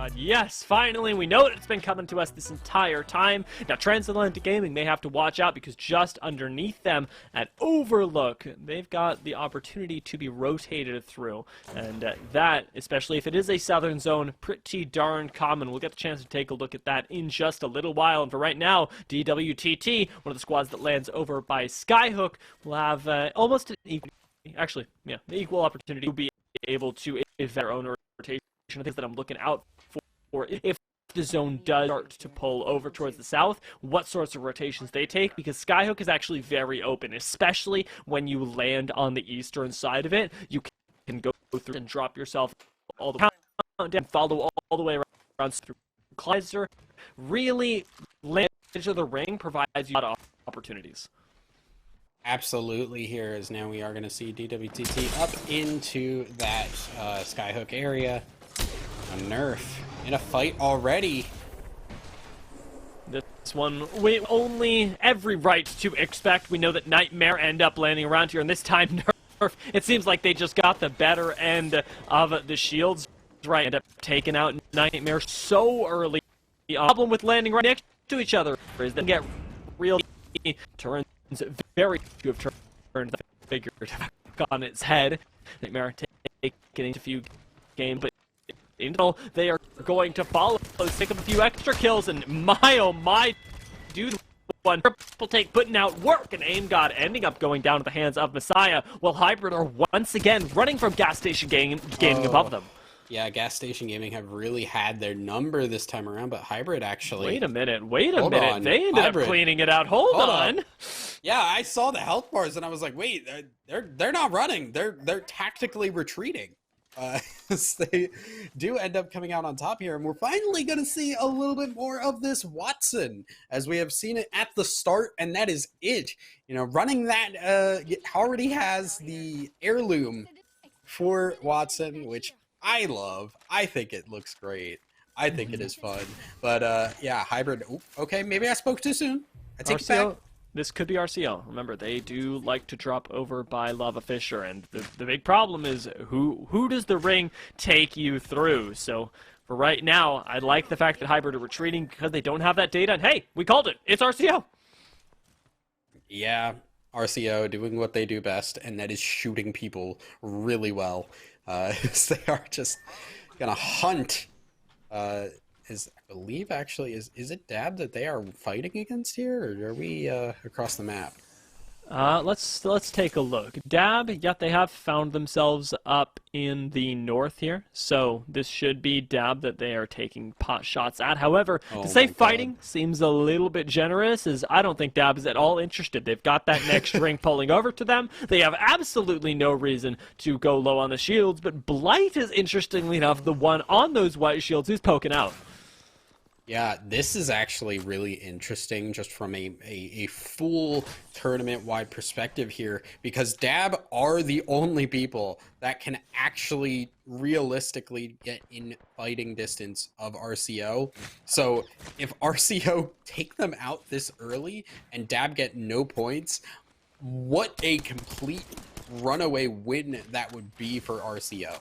God, yes, finally, we know it's been coming to us this entire time. Now, Transatlantic Gaming may have to watch out because just underneath them at Overlook, they've got the opportunity to be rotated through. And that, especially if it is a southern zone, pretty darn common. We'll get the chance to take a look at that in just a little while. And for right now, DWTT, one of the squads that lands over by Skyhook, will have almost an equal, actually, yeah, the equal opportunity to be able to if their own rotation. Things that I'm looking out for if the zone does start to pull over towards the south, what sorts of rotations they take, because Skyhook is actually very open, especially when you land on the eastern side of it. You can go through and drop yourself all the way down, follow all the way around through Kleiser. Really, land edge of the ring provides you a lot of opportunities. Absolutely. Here is now we are going to see DWTT up into that Skyhook area. A nerf in a fight already. This one, we only every right to expect. We know that Nightmare end up landing around here, and this time nerf. It seems like they just got the better end of the shields. Right, end up taking out Nightmare so early. The problem with landing right next to each other is they get real turns. Very few have turned the figure on its head. Nightmare taking a few games, but until they are going to follow, pick up a few extra kills, and my oh my, dude, one triple take putting out work, and Aim God ending up going down to the hands of Messiah, while Hybrid are once again running from Gas Station Gaming above them. Yeah, Gas Station Gaming have really had their number this time around, but Hybrid actually... Wait a minute. They ended up cleaning it out. Hold on. Yeah, I saw the health bars, and I was like, wait, they're not running. They're tactically retreating. They do end up coming out on top here, and we're finally going to see a little bit more of this Watson, as we have seen it at the start, and that is it. You know, running that already has the heirloom for Watson, which I love. I think it looks great. I think it is fun. But yeah, Hybrid. Ooh, okay, maybe I spoke too soon. I take it back. This could be RCL. Remember, they do like to drop over by Lava Fisher, and the big problem is who does the ring take you through? So for right now, I like the fact that Hybrid are retreating because they don't have that data. And hey, we called it. It's RCL. Yeah, RCO doing what they do best, and that is shooting people really well. They are just gonna hunt. I believe actually is it Dab that they are fighting against here, or are we across the map? Let's take a look. Dab, yet they have found themselves up in the north here, so this should be Dab that they are taking pot shots at. However, to say fighting seems a little bit generous, as I don't think Dab is at all interested. They've got that next ring pulling over to them. They have absolutely no reason to go low on the shields, but Blight is, interestingly enough, the one on those white shields who's poking out. Yeah, this is actually really interesting just from a full tournament-wide perspective here, because Dab are the only people that can actually realistically get in fighting distance of RCO. So if RCO take them out this early and Dab get no points, what a complete runaway win that would be for RCO.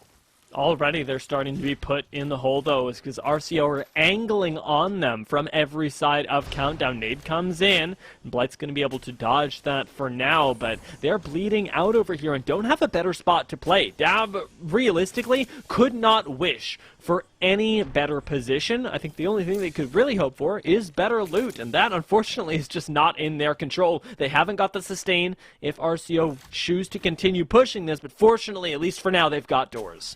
Already they're starting to be put in the hole, though, is because RCO are angling on them from every side of Countdown. Nade comes in, and Blight's going to be able to dodge that for now, but they're bleeding out over here and don't have a better spot to play. Dab, realistically, could not wish for any better position. I think the only thing they could really hope for is better loot, and that, unfortunately, is just not in their control. They haven't got the sustain if RCO choose to continue pushing this, but fortunately, at least for now, they've got doors.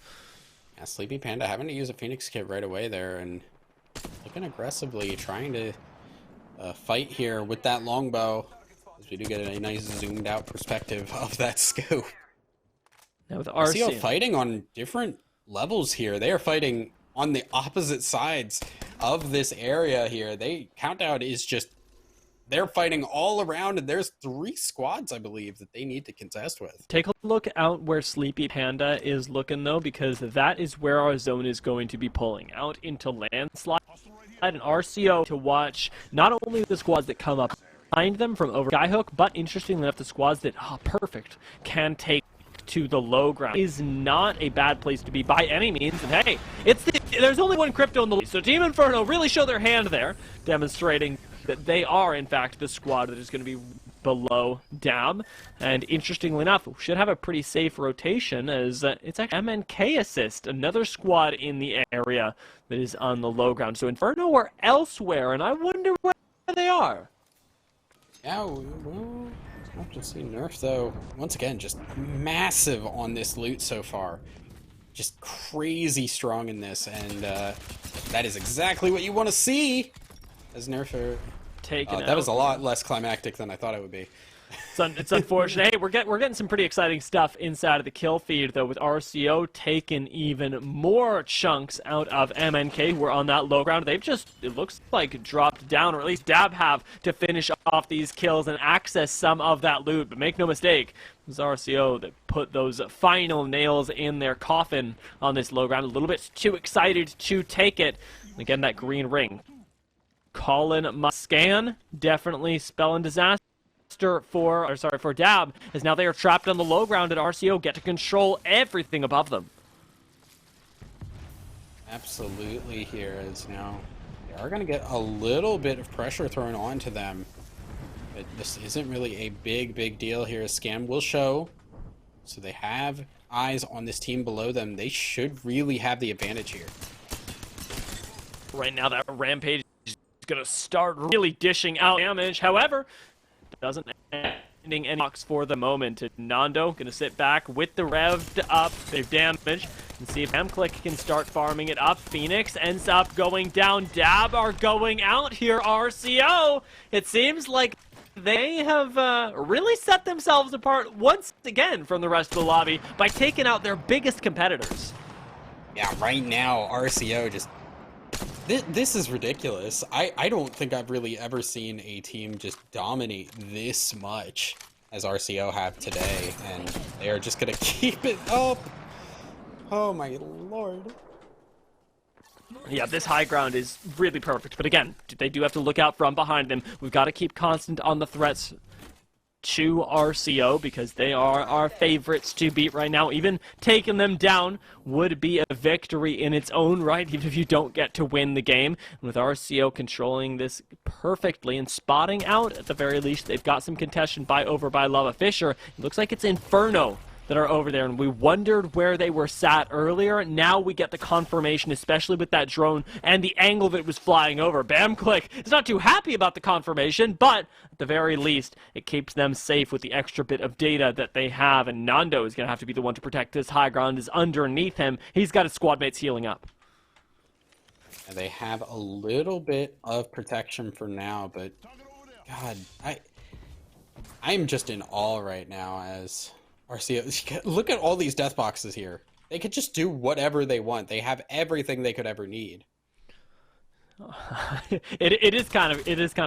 Yeah, Sleepy Panda having to use a Phoenix kit right away there, and looking aggressively, trying to fight here with that longbow, as we do get a nice zoomed out perspective of that scope. Now with RCO fighting on different levels here. They are fighting on the opposite sides of this area here. Countdown is just, they're fighting all around, and there's 3 squads, I believe, that they need to contest with. Take a look out where Sleepy Panda is looking, though, because that is where our zone is going to be pulling out into Landslide and RCO to watch not only the squads that come up behind them from over Skyhook, but interestingly enough, the squads that, perfect, can take to the low ground is not a bad place to be by any means. And hey, there's only one crypto in the league, so Team Inferno really show their hand there, demonstrating that they are, in fact, the squad that is going to be below Dab. And interestingly enough, we should have a pretty safe rotation, as it's actually MNK assist, another squad in the area that is on the low ground. So Inferno are elsewhere, and I wonder where they are. Yeah, we'll have to see. Nerf, though, once again, just massive on this loot so far. Just crazy strong in this, and that is exactly what you want to see as Nerf are taken out. That was a lot less climactic than I thought it would be. It's unfortunate. Hey, we're getting some pretty exciting stuff inside of the kill feed, though, with RCO taking even more chunks out of MNK, who are on that low ground. They've just, it looks like, dropped down, or at least Dab have, to finish off these kills and access some of that loot. But make no mistake, it was RCO that put those final nails in their coffin on this low ground. A little bit too excited to take it. Again, that green ring. Colin Muscan, definitely spelling disaster for Dab, as now they are trapped on the low ground, and RCO get to control everything above them. Absolutely, here is now they are going to get a little bit of pressure thrown onto them, but this isn't really a big deal here. A scan will show, so they have eyes on this team below them. They should really have the advantage here. Right now, that Rampage is going to start really dishing out damage. However, doesn't ending any box for the moment. Nando gonna sit back with the revved up save damage and see if MClick can start farming it up. Phoenix ends up going down. Dab are going out here. RCO, it seems like they have really set themselves apart once again from the rest of the lobby by taking out their biggest competitors. Yeah, right now RCO just this is ridiculous. I don't think I've really ever seen a team just dominate this much as RCO have today, and they're just gonna keep it up. Oh my lord. Yeah, this high ground is really perfect, but again, they do have to look out from behind them. We've got to keep constant on the threats to RCO, because they are our favorites to beat right now. Even taking them down would be a victory in its own right, even if you don't get to win the game. And with RCO controlling this perfectly and spotting out, at the very least, they've got some contention over by Lava Fisher. It looks like it's Inferno that are over there, and we wondered where they were sat earlier. Now we get the confirmation, especially with that drone and the angle that it was flying over. BamClick is not too happy about the confirmation, but at the very least, it keeps them safe with the extra bit of data that they have, and Nando is going to have to be the one to protect this high ground. Is underneath him. He's got his squad mates healing up. And they have a little bit of protection for now, but God, I'm just in awe right now as RCO. Look at all these death boxes here. They could just do whatever they want. They have everything they could ever need. It is kind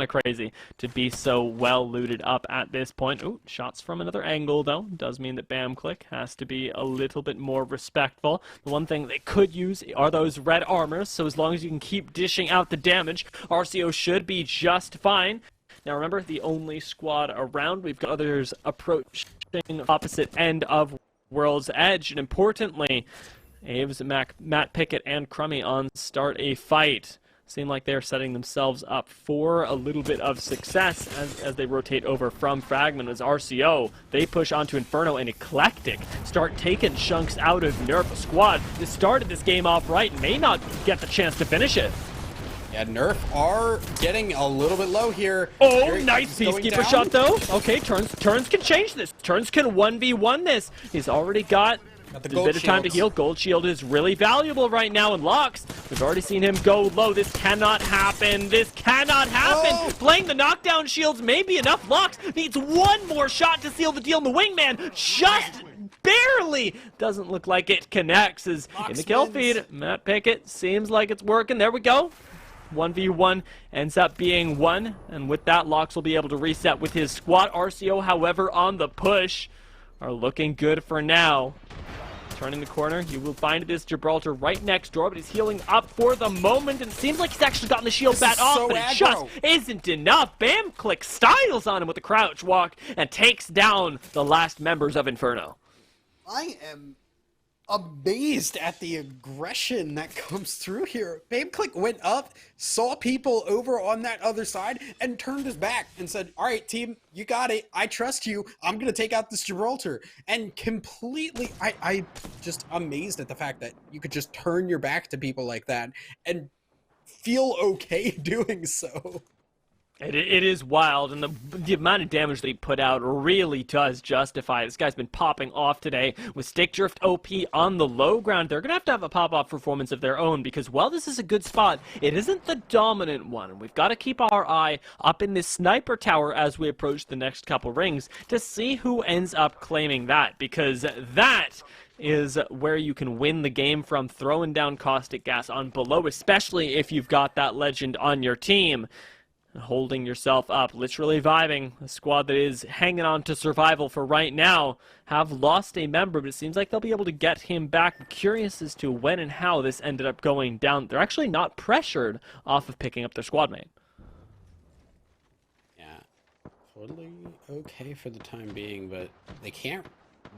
of crazy to be so well looted up at this point. Ooh, shots from another angle though. Does mean that BamClick has to be a little bit more respectful. The one thing they could use are those red armors, so as long as you can keep dishing out the damage, RCO should be just fine. Now remember, the only squad around, we've got others approaching opposite end of World's Edge, and importantly, Aves, Matt Pickett, and Crummy on start a fight. Seem like they're setting themselves up for a little bit of success as they rotate over from Fragment. As RCO, they push onto Inferno, and Eclectic start taking chunks out of Nerf. A squad that started this game off right may not get the chance to finish it. Yeah, Nerf are getting a little bit low here. Oh, here, nice Peacekeeper shot, though. Okay, Turns can change this. Turns can 1v1 this. He's already got a bit of time to heal. Gold Shield is really valuable right now, and Lux, we've already seen him go low. This cannot happen. This cannot happen. Oh. Playing the knockdown shields may be enough. Lux needs one more shot to seal the deal, and the Wingman just barely doesn't look like it connects. As in the kill feed, Matt Pickett seems like it's working. There we go. 1v1 ends up being 1, and with that, Lux will be able to reset with his squad. RCO, however, on the push, are looking good for now. Turning the corner, you will find this Gibraltar right next door, but he's healing up for the moment, and it seems like he's actually gotten the shield bat off, but it just isn't enough. BamClick styles on him with a crouch walk and takes down the last members of Inferno. I am amazed at the aggression that comes through here. BameClick went up, saw people over on that other side, and turned his back and said, all right, team, you got it. I trust you. I'm going to take out this Gibraltar. And completely, I just amazed at the fact that you could just turn your back to people like that and feel okay doing so. It is wild, and the amount of damage they put out really does justify it. This guy's been popping off today with Stick Drift OP on the low ground. They're going to have a pop-off performance of their own because while this is a good spot, it isn't the dominant one. We've got to keep our eye up in this sniper tower as we approach the next couple rings to see who ends up claiming that, because that is where you can win the game from, throwing down caustic gas on below, especially if you've got that legend on your team. Holding yourself up, literally vibing. A squad that is hanging on to survival for right now have lost a member, but it seems like they'll be able to get him back. I'm curious as to when and how this ended up going down. They're actually not pressured off of picking up their squad mate. Yeah, totally okay for the time being, but they can't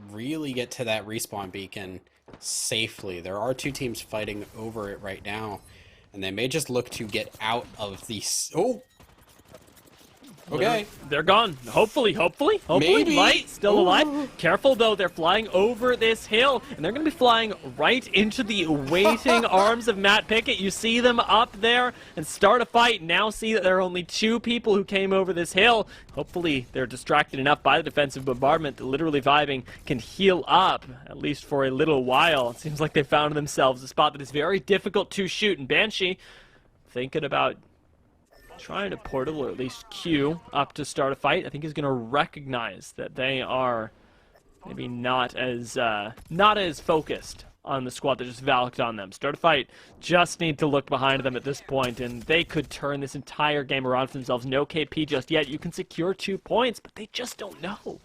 really get to that respawn beacon safely. There are two teams fighting over it right now, and they may just look to get out of the... Oh! Okay. They're gone. Hopefully. Maybe. Light still alive. Careful, though. They're flying over this hill, and they're going to be flying right into the waiting arms of Matt Pickett. You see them up there and start a fight. Now see that there are only two people who came over this hill. Hopefully, they're distracted enough by the defensive bombardment that literally vibing can heal up, at least for a little while. It seems like they found themselves a spot that is very difficult to shoot. And Banshee thinking about trying to portal, or at least queue up to start a fight. I think he's going to recognize that they are maybe not as focused on the squad that just valked on them. Start a fight, just need to look behind them at this point, and they could turn this entire game around for themselves. No KP just yet. You can secure 2 points, but they just don't know.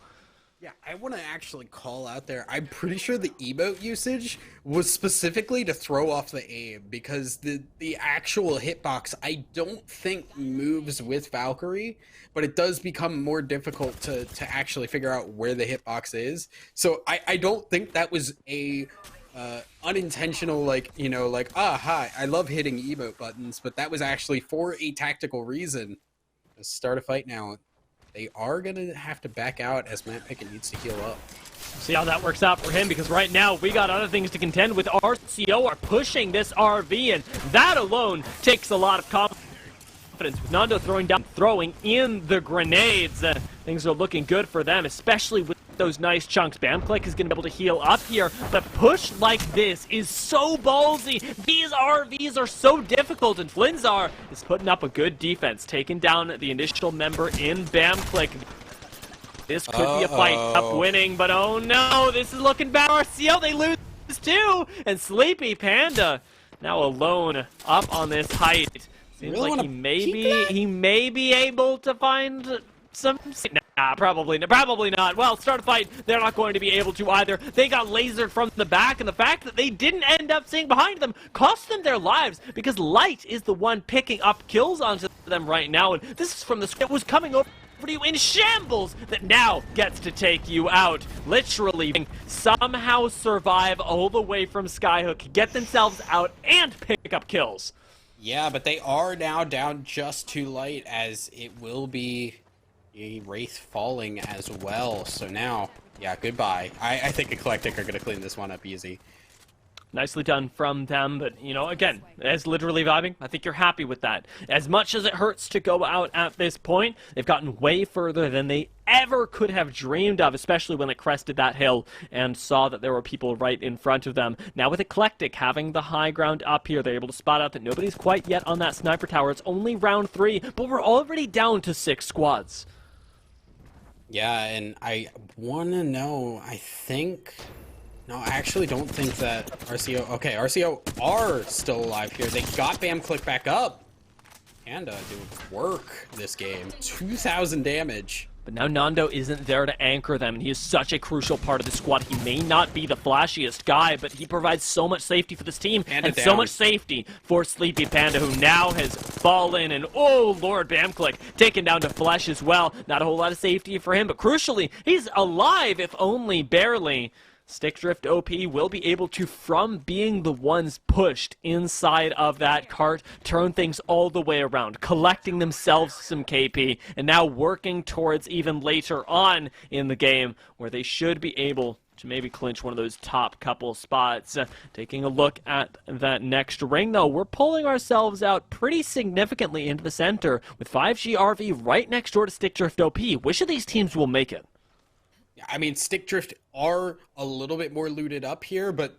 Yeah, I want to actually call out there. I'm pretty sure the emote usage was specifically to throw off the aim, because the actual hitbox I don't think moves with Valkyrie, but it does become more difficult to actually figure out where the hitbox is. So I don't think that was a unintentional, like, you know, like, hi, I love hitting emote buttons, but that was actually for a tactical reason. Let's start a fight now. They are going to have to back out as Matt Pickett needs to heal up. See how that works out for him, because right now we got other things to contend with. RCO are pushing this RV, and that alone takes a lot of confidence. With Nando throwing in the grenades, things are looking good for them, especially with those nice chunks. BamClick is going to be able to heal up here, but push like this is so ballsy. These RVs are so difficult, and Flinzar is putting up a good defense, taking down the initial member in BamClick. This could be a fight up winning, but oh no, this is looking bad. RCO, they lose too, and Sleepy Panda now alone up on this height. Seems really like he may be able to find some... Nah, probably not. Well, start a fight. They're not going to be able to either. They got lasered from the back, and the fact that they didn't end up seeing behind them cost them their lives, because Light is the one picking up kills onto them right now, and this is from the squad that was coming over to you in shambles that now gets to take you out. Literally somehow survive all the way from Skyhook, get themselves out, and pick up kills. Yeah, but they are now down just to Light, as it will be a Wraith falling as well. So now, yeah, goodbye. I think Eclectic are going to clean this one up easy. Nicely done from them, but, you know, again, as literally vibing, I think you're happy with that. As much as it hurts to go out at this point, they've gotten way further than they ever could have dreamed of, especially when it crested that hill and saw that there were people right in front of them. Now with Eclectic having the high ground up here, they're able to spot out that nobody's quite yet on that sniper tower. It's only round 3, but we're already down to 6 squads. Yeah, and I want to know, I think... No, I actually don't think that RCO... Okay, RCO are still alive here. They got BamClick back up. Panda doing work this game. 2,000 damage. But now Nando isn't there to anchor them, and he is such a crucial part of the squad. He may not be the flashiest guy, but he provides so much safety for this team, Panda and down. so much safety for Sleepy Panda, who now has fallen, and oh lord, BamClick taken down to Flesh as well. Not a whole lot of safety for him, but crucially, he's alive, if only barely. Stick Drift OP will be able to, from being the ones pushed inside of that cart, turn things all the way around, collecting themselves some KP, and now working towards even later on in the game where they should be able to maybe clinch one of those top couple spots. Taking a look at that next ring, though, we're pulling ourselves out pretty significantly into the center with 5G RV right next door to Stick Drift OP. Which of these teams will make it? I mean, Stick Drift are a little bit more looted up here, but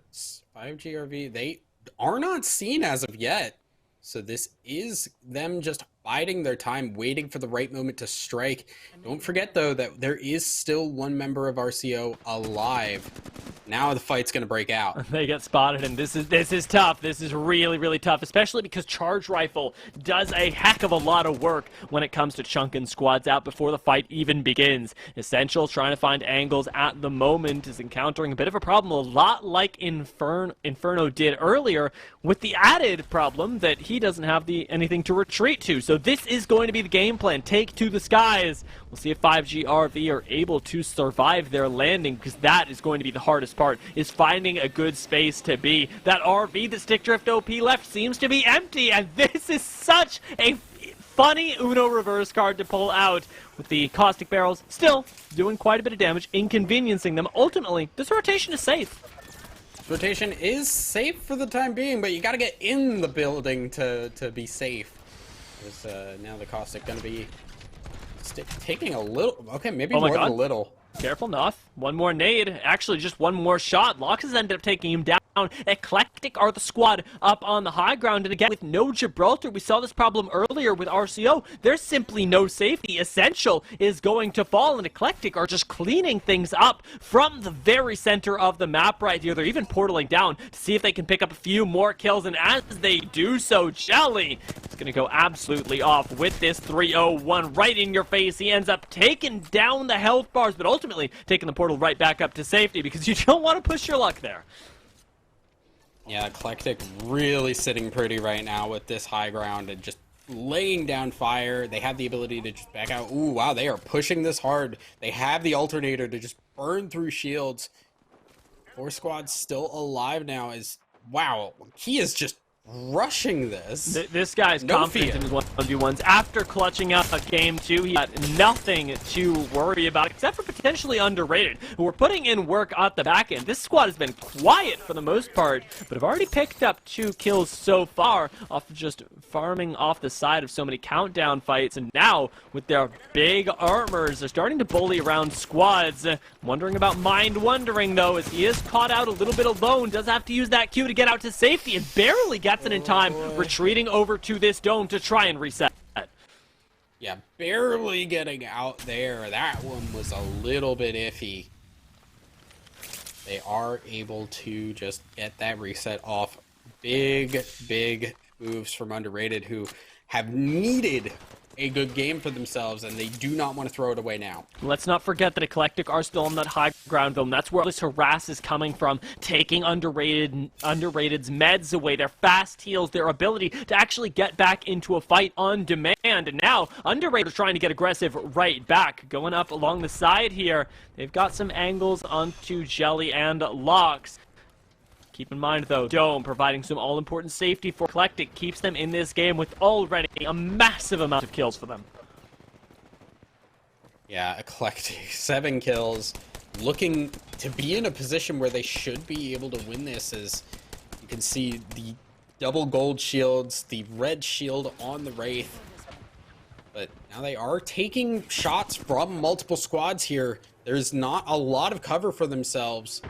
5GRV, they are not seen as of yet. So this is them just biding their time, waiting for the right moment to strike. Don't forget, though, that there is still one member of RCO alive. Now the fight's going to break out. They get spotted, and this is tough. This is really, really tough, especially because Charge Rifle does a heck of a lot of work when it comes to chunking squads out before the fight even begins. Essential trying to find angles at the moment is encountering a bit of a problem, a lot like Inferno did earlier, with the added problem that he doesn't have anything to retreat to. So this is going to be the game plan. Take to the skies. We'll see if 5GRV are able to survive their landing, because that is going to be the hardest part, is finding a good space to be. That RV that Stick Drift OP left seems to be empty, and this is such a funny Uno reverse card to pull out, with the caustic barrels still doing quite a bit of damage, inconveniencing them. Ultimately, this rotation is safe. Rotation is safe for the time being, but you got to get in the building to be safe. Because now the caustic going to be taking a little. Okay, maybe more than a little. Careful, Noth. One more nade. Actually, just one more shot. Lox has ended up taking him down. Eclectic are the squad up on the high ground. And again, with no Gibraltar, we saw this problem earlier with RCO. There's simply no safety. Essential is going to fall, and Eclectic are just cleaning things up from the very center of the map right here. They're even portaling down to see if they can pick up a few more kills. And as they do so, Jelly is going to go absolutely off with this 301 right in your face. He ends up taking down the health bars, but ultimately taking the portal right back up to safety, because you don't want to push your luck there. Yeah, Eclectic really sitting pretty right now with this high ground and just laying down fire. They have the ability to just back out. Ooh, wow, they are pushing this hard. They have the alternator to just burn through shields. 4 squads still alive now. Wow, he is just rushing this. This guy's confident in his 1v1s. After clutching out a game 2, he had nothing to worry about except for potentially Underrated, who are putting in work at the back end. This squad has been quiet for the most part, but have already picked up 2 kills so far off of just farming off the side of so many countdown fights. And now, with their big armors, they're starting to bully around squads. Wondering about Mind Wondering, though, as he is caught out a little bit alone. Does have to use that Q to get out to safety, and barely gets it in time, retreating over to this dome to try and reset. Yeah, barely getting out there. That one was a little bit iffy. They are able to just get that reset off. Big moves from Underrated, who have needed a good game for themselves, and they do not want to throw it away now. Let's not forget that Eclectic are still on that high ground, though. That's where this harass is coming from, taking Underrated's meds away, their fast heals, their ability to actually get back into a fight on demand. And now, Underrated is trying to get aggressive right back, going up along the side here. They've got some angles onto Jelly and Lox. Keep in mind, though, Dome providing some all-important safety for Eclectic keeps them in this game with already a massive amount of kills for them. Yeah, Eclectic, 7 kills, looking to be in a position where they should be able to win this. As you can see, the double gold shields, the red shield on the Wraith. But now they are taking shots from multiple squads here. There's not a lot of cover for themselves.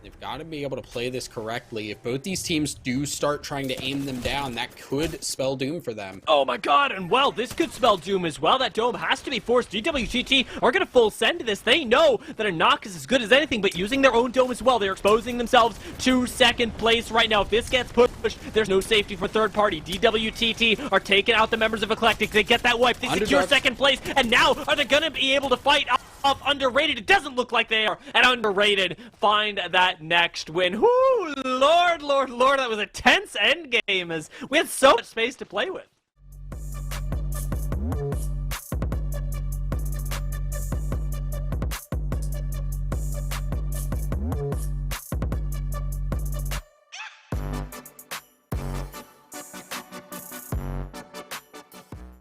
They've got to be able to play this correctly. If both these teams do start trying to aim them down, that could spell doom for them. Oh my god, and well, this could spell doom as well. That dome has to be forced. DWTT are going to full send to this. They know that a knock is as good as anything, but using their own dome as well. They're exposing themselves to second place right now. If this gets pushed, there's no safety for third party. DWTT are taking out the members of Eclectic. They get that wipe. They secure second place, and now are they going to be able to fight off Underrated? It doesn't look like they are, and Underrated find that next win. Whoo, Lord, that was a tense end game as we had so much space to play with.